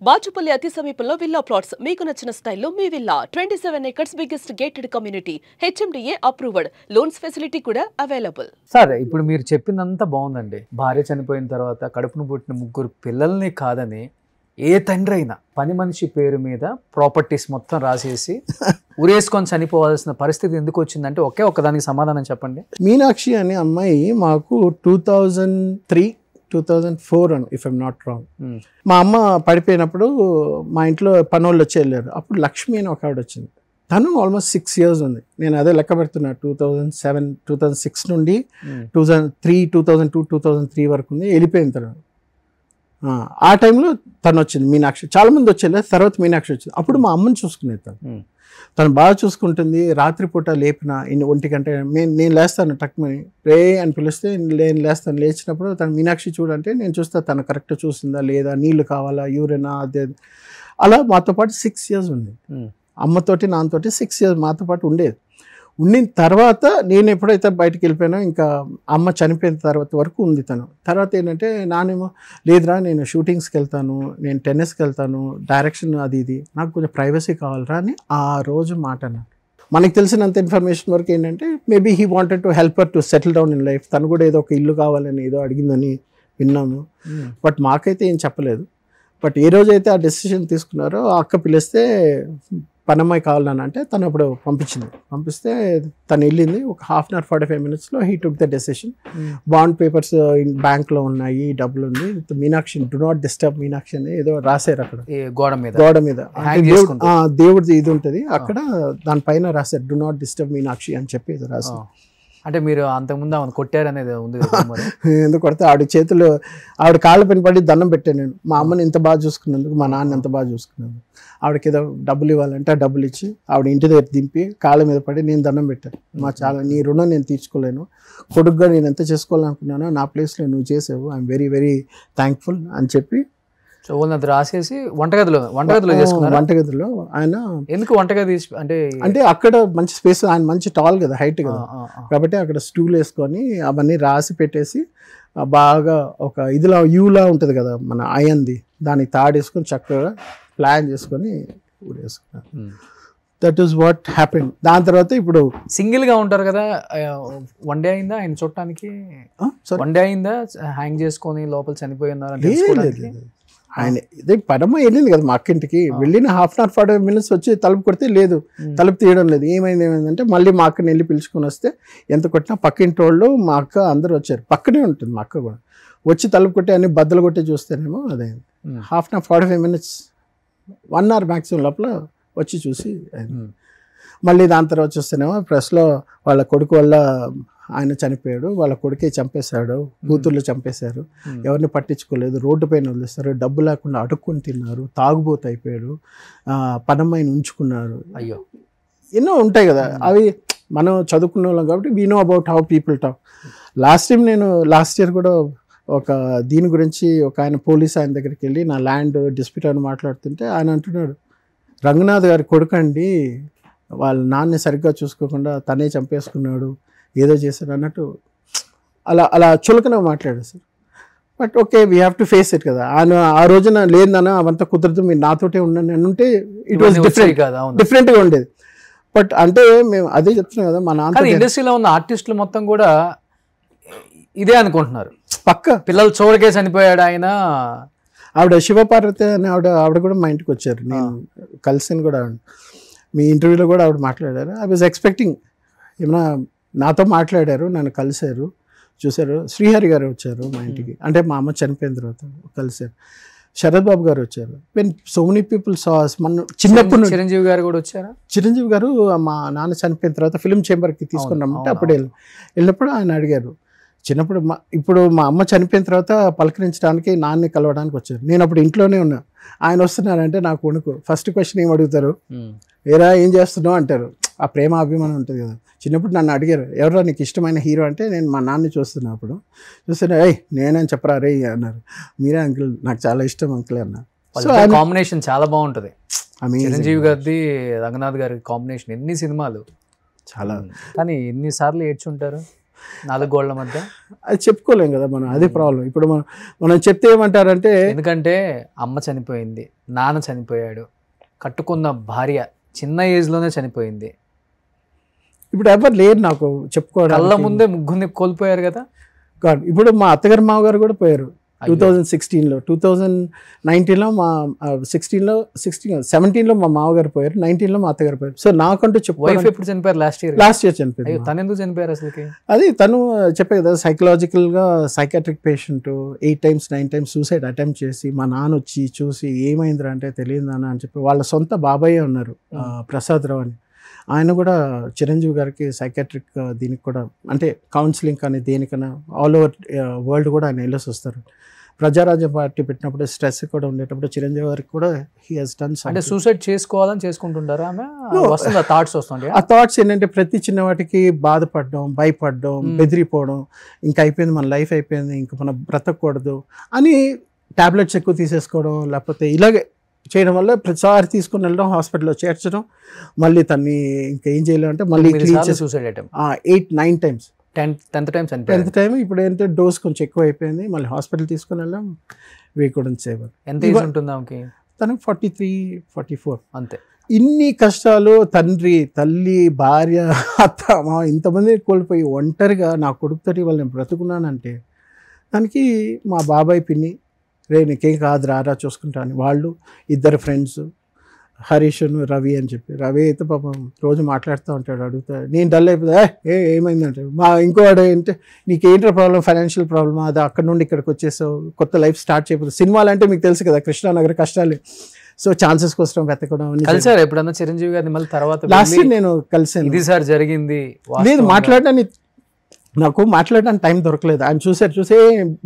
బాచుపల్లి అతి సమీపంలో villa plots మీకు నచ్చిన స్టైల్లో మీ villa 27 acres biggest gated community HMDA approved loans facility కూడా అవైలబుల్. సార్ ఇప్పుడు మీరు చెప్పిందంతా బాగుందండి. భార్య చనిపోయిన తర్వాత కడుపును పుట్టిన 3 పిల్లల్ని కాదని ఏ తండ్రి అయినా పని మనిషి పేరు మీద ప్రాపర్టీస్ మొత్తం రాసేసి ఉరేసుకొని చనిపోవాల్సిన పరిస్థితి ఎందుకు వచ్చిందంటే ఒకే ఒక్కదానికి సమాధానం చెప్పండి. మీనాక్షి అనే అమ్మాయి మాకు 2004 అని ఇఫ్ ఐమ్ నాట్ రాంగ్. మా అమ్మ పడిపోయినప్పుడు మా ఇంట్లో పనోళ్ళు వచ్చి వెళ్ళారు. అప్పుడు లక్ష్మి అని ఒక ఆవిడ వచ్చింది. తను ఆల్మోస్ట్ 6 years ఉంది. నేను అదే లెక్క పెడుతున్నా. 2007 2006 నుండి 2003 2002 2003 వరకు ఉంది. వెళ్ళిపోయిన తర్వాత ఆ టైంలో తను వచ్చింది మీనాక్షి. చాలా మంది వచ్చేది. తర్వాత మీనాక్షి వచ్చింది. అప్పుడు మా అమ్మని చూసుకునేది తను బాగా చూసుకుంటుంది. రాత్రిపూట లేపిన 1 గంట నేను లేస్తాను టక్మని రే అని పిలిస్తే నేను లేస్తాను. లేచినప్పుడు తను మీనాక్షి చూడంటే నేను చూస్తా తను కరెక్ట్ చూస్తుందా లేదా, నీళ్లు కావాలా, యూరినా, అదే అలా మాతో పాటు 6 years ఉంది. అమ్మతోటి నాన్నతోటి 6 years మాతో పాటు ఉండేది. ఉండిన తర్వాత నేను ఎప్పుడైతే బయటకు వెళ్ళిపోయినా ఇంకా అమ్మ చనిపోయిన తర్వాత వరకు ఉంది తను. తర్వాత ఏంటంటే నానేమో లేదురా నేను షూటింగ్స్కి వెళ్తాను, నేను టెన్నిస్కి వెళ్తాను, డైరెక్షన్ అది ఇది, నాకు కొంచెం ప్రైవసీ కావాలరా అని ఆ రోజు మాట అన్నాను. మనకి తెలిసినంత ఇన్ఫర్మేషన్ వరకు ఏంటంటే maybe he wanted to help her to settle down in life. తను కూడా ఏదో ఒక ఇల్లు కావాలని ఏదో అడిగిందని విన్నాము. బట్ మాకైతే ఏం చెప్పలేదు. బట్ ఏ రోజైతే ఆ డెసిషన్ తీసుకున్నారో ఆ అక్క పిలిస్తే పనమ్మాయి కావాలని అంటే తను అప్పుడు పంపిస్తే తను వెళ్ళింది. ఒక 1/2 hour 45 minutes he took the decision. Bond papers బ్యాంక్లో ఉన్నాయి, డబ్బులు ఉంది, Meenakshi do not disturb Meenakshi అని ఏదో రాశారు అక్కడ గోడ మీద. దేవుడిది ఇది ఉంటుంది అక్కడ, దానిపైన రాశారు డు నాట్ డిస్టర్బ్ మీనాక్షి అని చెప్పి ఏదో రాశారు. అంటే మీరు అంతకుముందు ఆమెను కొట్టారనేది ఉంది. ఎందుకు కొడితే ఆవిడ చేతులు ఆవిడ కాళ్ళ పైన పడి దండం పెట్టాను నేను. మా అమ్మని ఎంత బాగా చూసుకున్నందుకు, మా నాన్న ఎంత బాగా చూసుకున్నందుకు. ఆవిడకి ఏదో డబ్బులు ఇవ్వాలంటే ఆ డబ్బులు ఇచ్చి ఆవిడ ఇంటి దగ్గర దింపి కాళ్ళ మీద పడి నేను దండం పెట్టాను. చాలా నీ రుణం నేను తీర్చుకోలేను, కొడుకుగా నేను ఎంత చేసుకోవాలనుకున్నానో నా ప్లేస్లో నువ్వు చేసావు, ఐఎమ్ వెరీ వెరీ థ్యాంక్ఫుల్ అని చెప్పి సో అది రాసేసి వంటగదిలో చేసుకున్నారు. వంటగదిలో ఆయన ఎందుకు వంటగది అంటే అక్కడ మంచి స్పేస్, ఆయన మంచి టాల్ కదా, హైట్ కదా, కాబట్టి అక్కడ స్టూల్ వేసుకొని అవన్నీ రాసి పెట్టేసి బాగా ఒక ఇదిలా యూలా ఉంటుంది కదా మన అయంది, దానికి తాడేసుకొని చక్కగా ప్లాన్ చేసుకొని ఊరేసుకున్నారు. That is what happened. దాని తర్వాత ఇప్పుడు సింగిల్గా ఉంటారు కదా, 1 day అయిందా ఆయన చూడటానికి? 1 day అయిందా హ్యాంగ్ చేసుకొని లోపల చనిపోయి ఉన్నారు? ఆయన ఇదే పరమ వెళ్ళింది కదా మా అక్కింటికి. వెళ్ళిన 1/2 hour 45 minutes వచ్చి తలుపు కొడితే లేదు, తలుపు తీయడం లేదు. ఏమైందంటే మళ్ళీ మా అక్కని వెళ్ళి పిలుచుకొని వస్తే ఎంత కొట్టినా పక్కింటి వాళ్ళు మా అక్క అందరూ వచ్చారు. పక్కనే ఉంటుంది మా అక్క కూడా. వచ్చి తలుపు కొట్టి అన్ని బద్దలు కొట్టి చూస్తేనేమో అదే 1/2 hour 45 minutes 1 hour మ్యాక్సిమం లోపల వచ్చి చూసి మళ్ళీ దాని తర్వాత చూస్తేనేమో ప్రెస్లో వాళ్ళ కొడుకు వల్ల ఆయన చనిపోయాడు, వాళ్ళ కొడుకే చంపేశాడు, కూతుర్లు చంపేశారు, ఎవరిని పట్టించుకోలేదు, రోడ్డు పైన వదిలేస్తారు, డబ్బు లేకుండా అడుక్కొని తిన్నారు, తాగుబోతు అయిపోయాడు, పనమ్మాయిని ఉంచుకున్నారు. అయ్యో ఎన్నో ఉంటాయి కదా. అవి మనం చదువుకున్న వాళ్ళం కాబట్టి we know about how people talk. Last year కూడా ఒక దీని గురించి ఒక ఆయన పోలీస్ ఆయన దగ్గరికి వెళ్ళి నా ల్యాండ్ డిస్ప్యూట్ అని మాట్లాడుతుంటే ఆయన అంటున్నాడు, రంగనాథ్ గారి కొడుకు అండి, వాళ్ళ నాన్నని సరిగ్గా చూసుకోకుండా తనే చంపేసుకున్నాడు, ఏదో చేశాడు అన్నట్టు అలా చులకన మాట్లాడారు sir. But okay, we have to face it కదా. ఆయన ఆ రోజున లేదన్నా అవంతా కుదరదు, మీరు నాతోటే ఉండండి అని ఉంటే ఇట్ వాజ్ డిఫరెంట్గా ఉండేది. బట్ అంటే మేము అదే చెప్తున్నాం కదా, మా నాన్న ఇండస్ట్రీలో ఉన్న ఆర్టిస్టులు మొత్తం కూడా ఇదే అనుకుంటున్నారు, పక్క పిల్లలు చూడకే చనిపోయాడు ఆయన. ఆవిడ శివపార్వతి అని ఆవిడ కూడా మా ఇంటికి వచ్చారు, నేను కలిసాను కూడా. మీ ఇంటర్వ్యూలో కూడా ఆవిడ మాట్లాడారు. ఐ వాజ్ ఎక్స్పెక్టింగ్ ఏమన్నా, నాతో మాట్లాడారు, నన్ను కలిశారు, చూశారు. శ్రీహరి గారు వచ్చారు మా ఇంటికి, అంటే మా అమ్మ చనిపోయిన తర్వాత కలిశారు. శరత్ బాబు గారు వచ్చారు. When so many people sauce. మన చిన్నప్పుడు చిరంజీవి గారు కూడా వచ్చారా? చిరంజీవి గారు మా నాన్న చనిపోయిన తర్వాత ఫిల్మ్ ఛాంబర్కి తీసుకుని రమ్మంటే అప్పుడు వెళ్ళినప్పుడు ఆయన అడిగారు. చిన్నప్పుడు ఇప్పుడు మా అమ్మ చనిపోయిన తర్వాత పలకరించడానికి నాన్నని కలవడానికి వచ్చారు. నేను అప్పుడు ఇంట్లోనే ఉన్నా. ఆయన వస్తున్నారంటే నాకు వణుకు. ఫస్ట్ క్వశ్చన్ ఏం అడుగుతారు, ఏరా ఏం చేస్తున్నావు అంటారు. ఆ ప్రేమ అభిమానం ఉంటుంది కదా. చిన్నప్పుడు నన్ను అడిగారు, ఎవరో నీకు ఇష్టమైన హీరో అంటే నేను మా నాన్నని చూస్తున్నా. అప్పుడు చూస్తున్నా, నేనని చెప్పరా రే అన్నారు. మీరే అంకుల్, నాకు చాలా ఇష్టం అంకుల్ అన్నారు. సో కాంబినేషన్ చాలా బాగుంటుంది. చిరంజీవి గారిది రంగనాథ్ గారి కాంబినేషన్ ఎన్ని సినిమాలు, చాలా. కానీ ఎన్నిసార్లు ఏడ్చుంటారు. 4 గోళ్ల మధ్య అది చెప్పుకోలేం కదా మనం, అదే ప్రాబ్లం. ఇప్పుడు మనం చెప్తే ఏమంటారంటే, ఎందుకంటే అమ్మ చనిపోయింది, నాన్న చనిపోయాడు, కట్టుకున్న భార్య చిన్న ఏజ్లోనే చనిపోయింది, ఇప్పుడు ఎవరు లేరు నాకు చెప్పుకోవడం. కళ్ళ ముందే ముగ్గురిని కోల్పోయారు కదా. ఇప్పుడు మా అత్తగారు మామగారు కూడా పోయారు 2016లో, 2019లో మా 17లో మా మామగారు పోయారు, 19లో మా అత్తగారు పోయారు. సో నాకంటూ వైఫ్ చెప్పుకోవడం, ఎప్పుడు చనిపోయారు? లాస్ట్ ఇయర్ చనిపోయింది. తను ఎందుకు చనిపోయారు అసలుకి? అది తను చెప్పే కదా, సైకలాజికల్గా psychiatric patient 8 times 9 times suicide attempt చేసి మా నాన్న వచ్చి చూసి ఏమైందిరా అంటే తెలియదు నాన్న అని చెప్పి, వాళ్ళ సొంత బాబాయే ఉన్నారు ప్రసాద్ రావు అని, ఆయన కూడా చిరంజీవి గారికి సైకాట్రిక్ దీనికి కూడా అంటే కౌన్సిలింగ్ కానీ దేనికైనా ఆల్ ఓవర్ వరల్డ్ కూడా ఆయన వెళ్ళేసి వస్తారు. ప్రజారాజ్యం పార్టీ పెట్టినప్పుడు స్ట్రెస్ కూడా ఉండేటప్పుడు చిరంజీవి గారికి కూడా హీ హెస్ డన్. అంటే సూసైడ్ చేసుకోవాలని చేసుకుంటుంటారా ఆమె? వస్తుందా థాట్స్? వస్తుండే ఆ థాట్స్ ఏంటంటే ప్రతి చిన్నవాటికి బాధపడడం, భయపడడం, బెదిరిపోవడం, ఇంకా అయిపోయింది మన లైఫ్ అయిపోయింది, ఇంకా మనం బ్రతకూడదు అని టాబ్లెట్స్ ఎక్కువ తీసేసుకోవడం, లేకపోతే ఇలాగే చేయడం వల్ల ప్రతిసారి తీసుకుని వెళ్ళడం, హాస్పిటల్లో చేర్చడం, మళ్ళీ తన్ని ఇంకా ఏం చేయలేము అంటే మళ్ళీ suicide attempt 8-9 times. 10th time 10th time. ఇప్పుడు ఏంటంటే డోస్ కొంచెం ఎక్కువ అయిపోయింది, మళ్ళీ హాస్పిటల్ తీసుకుని వెళ్ళాం. We couldn't save. ఎంత ఏజ్ ఉంటుంది ఆమెకి? తనకు 43-44 అంతే. ఇన్ని కష్టాలు, తండ్రి, తల్లి, భార్య, అత్త, మా ఇంతమంది కోల్పోయి ఒంటరిగా నా కొడుకుతోటి వాళ్ళు నేను బ్రతుకున్నానంటే దానికి మా బాబాయ్ పిన్ని రే నీకేం కాదు రారా చూసుకుంటాను, వాళ్ళు 2 ఫ్రెండ్స్ హరీష్ రవి అని చెప్పి, రవి అయితే పాపం రోజు మాట్లాడుతూ ఉంటాడు, అడుగుతా నేను డల్ అయిపోతా ఏమైందంటే, మా ఇంకోవాడు ఏంటంటే నీకేంట్రా ప్రాబ్లం, ఫైనాన్షియల్ ప్రాబ్లమ్, అది అక్కడ నుండి ఇక్కడికి వచ్చేసావు, కొత్త లైఫ్ స్టార్ట్ చేయకపోతే. సినిమాలు అంటే మీకు తెలుసు కదా, కృష్ణానగర్ కష్టాలు, సో ఛాన్సెస్ కోసం వెతకడం. కలిసారు ఎప్పుడన్నా చిరంజీవి గారిని మళ్ళీ తర్వాత? లాస్ట్ ఇయర్ నేను కలిసాను. ఇది సార్ జరిగింది లేదు, నాకు మాట్లాడడానికి టైం దొరకలేదు. ఆయన చూసే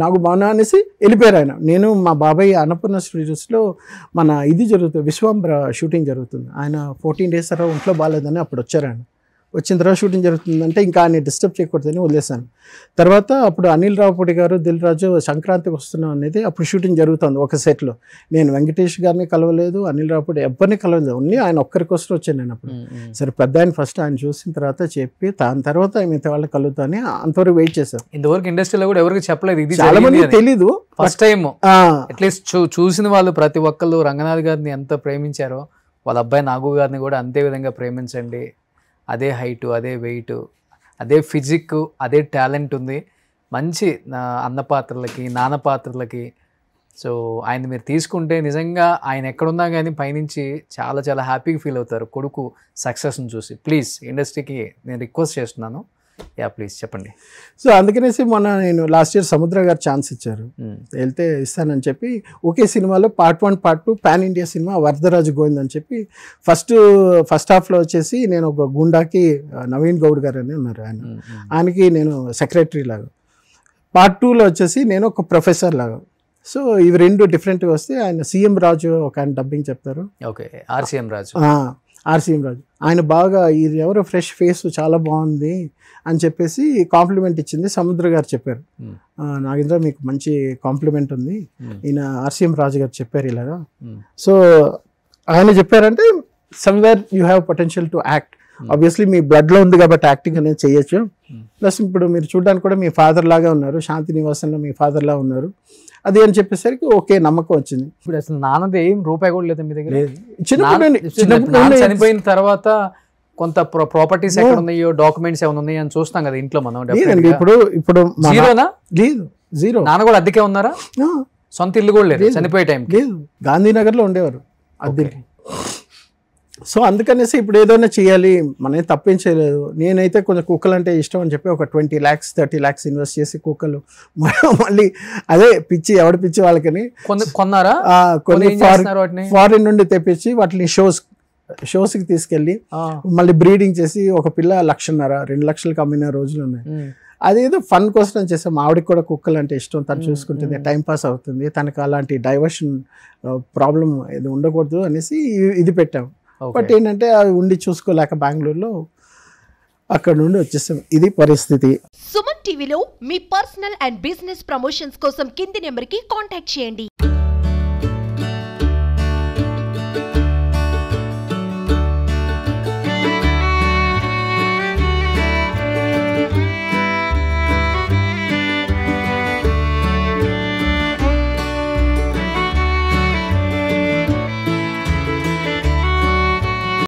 నాకు బాగున్నా అనేసి వెళ్ళిపోయారు ఆయన. నేను మా బాబాయ్ అన్నపూర్ణ స్టూడియోస్లో మన ఇది జరుగుతుంది, విశ్వాంబర షూటింగ్ జరుగుతుంది. ఆయన 14 days తర్వాత ఒంట్లో బాగాలేదని అప్పుడు వచ్చారు. ఆయన వచ్చిన తర్వాత షూటింగ్ జరుగుతుందంటే ఇంకా ఆయన డిస్టర్బ్ చేయకూడదని వదిలేశాను. తర్వాత అప్పుడు అనిల్ రావుపూడి గారు, దిల్ రాజు సంక్రాంతికి వస్తున్నాం అనేది అప్పుడు షూటింగ్ జరుగుతుంది ఒక సెట్లో. నేను వెంకటేష్ గారిని కలవలేదు, అనిల్ రావుపూడి ఎవరిని కలవలేదు, ఓన్లీ ఆయన ఒక్కరికోసం వచ్చాను నేను అప్పుడు. సరే పెద్ద ఆయన ఫస్ట్ ఆయన చూసిన తర్వాత చెప్పి దాని తర్వాత మిగతా వాళ్ళని కలుగుతాని అంతవరకు వెయిట్ చేశాను. ఇంతవరకు ఇండస్ట్రీలో కూడా ఎవరికి చెప్పలేదు, ఇది చాలా మంది తెలీదు. ఫస్ట్ టైం అట్లీస్ట్ చూసిన వాళ్ళు ప్రతి ఒక్కళ్ళు రంగనాథ్ గారిని ఎంత ప్రేమించారో వాళ్ళ అబ్బాయి నాగు గారిని కూడా అంతే విధంగా ప్రేమించండి. అదే హైటు, అదే వెయిట్, అదే ఫిజిక్, అదే టాలెంట్ ఉంది, మంచి అన్న పాత్రలకి, నాన్న పాత్రలకి. సో ఆయన మీరు తీసుకుంటే నిజంగా ఆయన ఎక్కడున్నా కానీ పైనుంచి చాలా చాలా హ్యాపీగా ఫీల్ అవుతారు కొడుకు సక్సెస్ని చూసి. ప్లీజ్ ఇండస్ట్రీకి నేను రిక్వెస్ట్ చేస్తున్నాను, ప్లీజ్ చెప్పండి. సో అందుకనేసి మొన్న నేను లాస్ట్ ఇయర్ సముద్ర గారు ఛాన్స్ ఇచ్చారు, వెళ్తే ఇస్తానని చెప్పి ఒకే సినిమాలో Part 1 Part 2 pan India cinema Varadaraju Govind అని చెప్పి ఫస్ట్ హాఫ్లో వచ్చేసి నేను ఒక గుండాకి నవీన్ గౌడ్ గారు అని ఉన్నారు, ఆయనకి నేను సెక్రటరీ లాగా. Part 2లో వచ్చేసి నేను ఒక ప్రొఫెసర్ లాగా. సో ఇవి 2 డిఫరెంట్గా వస్తే ఆయన సీఎం రాజు ఒక ఆయన డబ్బింగ్ చెప్తారు. ఓకే, ఆర్సీఎం రాజు. ఆయన బాగా ఇది ఎవరో ఫ్రెష్ ఫేస్ చాలా బాగుంది అని చెప్పేసి కాంప్లిమెంట్ ఇచ్చింది. సముద్ర గారు చెప్పారు, నాగేంద్ర మీకు మంచి కాంప్లిమెంట్ ఉంది, ఈయన ఆర్సీఎం రాజు గారు చెప్పారు ఇలాగా. సో ఆయన చెప్పారంటే somewhere you have potential to act. Obviously మీ బ్లడ్లో ఉంది కాబట్టి యాక్టింగ్ అనేది చేయొచ్చు. ప్లస్ ఇప్పుడు మీరు చూడడానికి కూడా మీ ఫాదర్ లాగా ఉన్నారు, శాంతి నివాసంలో మీ ఫాదర్ లాగా ఉన్నారు, అది అని చెప్పేసరికి ఓకే నమ్మకం వచ్చింది. ఇప్పుడు అసలు నాన్నది ఏం రూపాయి కూడా లేదు మీ దగ్గర? చిన్నప్పుడు చనిపోయిన తర్వాత కొంత ప్రాపర్టీస్ ఎక్కడ ఉన్నాయో, డాక్యుమెంట్స్ ఏమైనా ఉన్నాయో అని చూస్తాం కదా ఇంట్లో మనం. ఇప్పుడు జీరోనా? లేదు, జీరో. నాన్న కూడా అద్దెకే ఉన్నారా? సొంత ఇల్లు కూడా లేదు చనిపోయే టైం? లేదు, గాంధీనగర్లో ఉండేవారు అద్దెకి. సో అందుకనేసి ఇప్పుడు ఏదైనా చేయాలి, మనం తప్పేం చేయలేదు. నేనైతే కొంచెం కుక్కలు అంటే ఇష్టం అని చెప్పి ఒక 20 lakhs 30 lakhs ఇన్వెస్ట్ చేసి కుక్కలు మళ్ళీ అదే పిచ్చి ఎవడ పిచ్చి వాళ్ళకని కొన్నారా, కొన్ని ఫారిన్ నుండి తెప్పించి వాటిని షోస్కి తీసుకెళ్ళి మళ్ళీ బ్రీడింగ్ చేసి ఒక పిల్ల 1,50,000 2 లక్షలకు అమ్మిన రోజులు ఉన్నాయి. అదేదో ఫన్ కోసం చేసాం. ఆవిడకి కూడా కుక్కలు అంటే ఇష్టం, తను చూసుకుంటుంది, టైం పాస్ అవుతుంది, తనకు అలాంటి డైవర్షన్ ప్రాబ్లం ఇది ఉండకూడదు అనేసి ఇది పెట్టాం. బట్ ఏంటంటే అవి ఉండి చూసుకోలేక బెంగళూరులో అక్కడ నుండి వచ్చేసాం. ఇది పరిస్థితి. సుమన్ టీవీలో మీ పర్సనల్ అండ్ బిజినెస్ ప్రమోషన్స్ కోసం కింది నెంబర్కి కాంటాక్ట్ చేయండి.